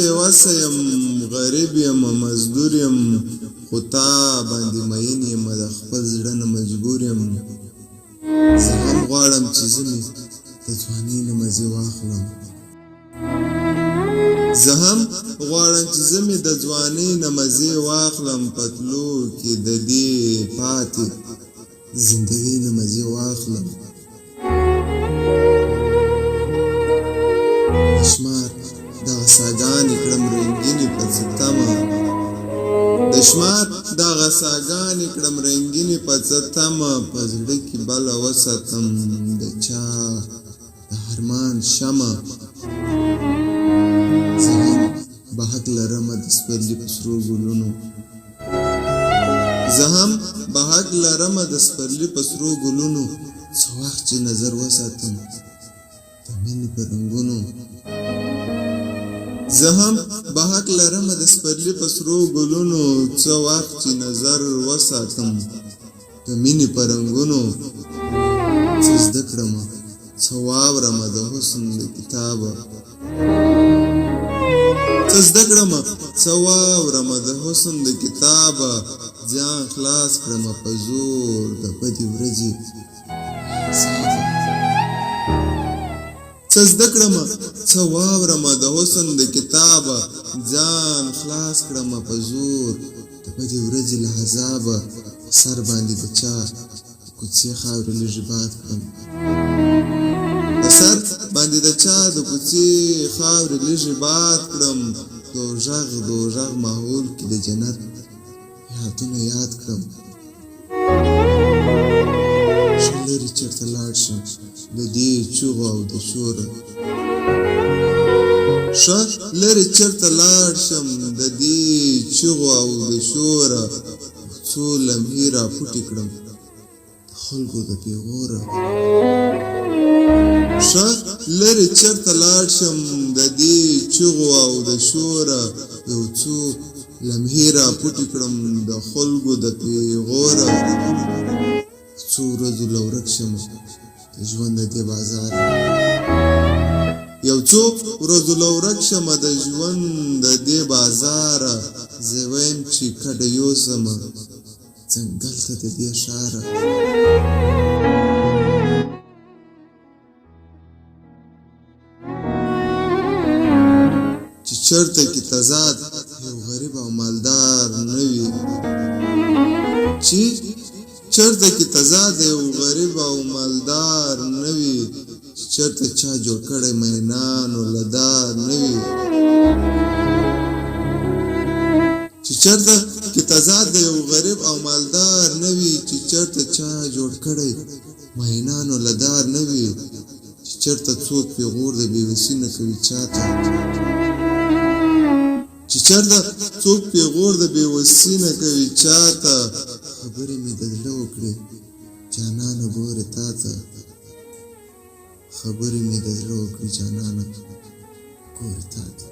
بېوسه یم غریب یم مزدور یم خو تا باندې مین یم د خپل زړه نه مجبور یم زه هم غواړم چې زه مې د ځوانۍ نه مزې واخلم زه هم غواړم چې زه مې د ځوانۍ نه مزې واخلم په تلو کې د دې پاتې زندګۍ نه مزې واخلم شمار دغه ساګانې کړم رنګینې په څه تمه د شمار دغه ساګانې کړم رنګینې په څه تمه په زړه کې بله وساتم د چا د ارمان شمه زه هم به حق لرمه د سپرلي په سرو ګلونو زه هم به حق لرمه د سپرلي په سرو ګلونو څه وخت چې نظر وساتم د مینې په رنګونو زه هم به حق لرمه د سپرلي په سرو ګلونو څه وخت چې نظر وساتم د مینې په رنګونو څه زده کړمه څه واورمه د حسن د کتابه څه زده کړمه څه واورمه د حسن د کتابه ځان خلاص کړمه په زور د بدې ورځې څه زده کړمه څه واورمه د حسن د کتابه ځان خلاص کړمه په زور د بدې ورځې له عذابه سر باندې د چا د کوڅې خاورې لږې باد کړم په سر باندې د چا د کوڅې خاورې لږې باد کړم دوژغ ماحول کې د جنت یادونه یاد کړم ښه لرې چېرته لاړ شم د دې چغو او د شوره ښه لرې چېرته لاړ شم د دې چغو او د شوره څو لمحې راپوټې کړم د خلکو د پیغوره ښه لرې چېرته لاړ شم د دې چغو او د شوره یو څو لمحې راپوټې کړم د خلکو د پیغوره څو ورځو له ورک شم د ژوند د دې بازار یو څو ورځو له ورک شم د ژوند د دې بازاره زه وایم چې کډه یوسمه ځنګل ته د دې ښاره چې چېرته کې تضاد یو غریب او مالدار نه وي چې چېرته کې تضاد یو غریب او مالدار نه وي چې چېرته چا جوړ کړی مینانو لدار نه وي چې چېرته کې تضاد یو غریب او مالدار نه وي چې چېرته چا جوړ کړی مینانو لدار نه وي چې چېرته څوک پیغور د بېوسي نه کوي چاته چې چېرته څوک پیغور د بېوسي نه کوي چاته خبرې مې د زړه وکړې جانانه ګورې تا ته خبرې مې د زړه وکړې جانانه ګورې تا ته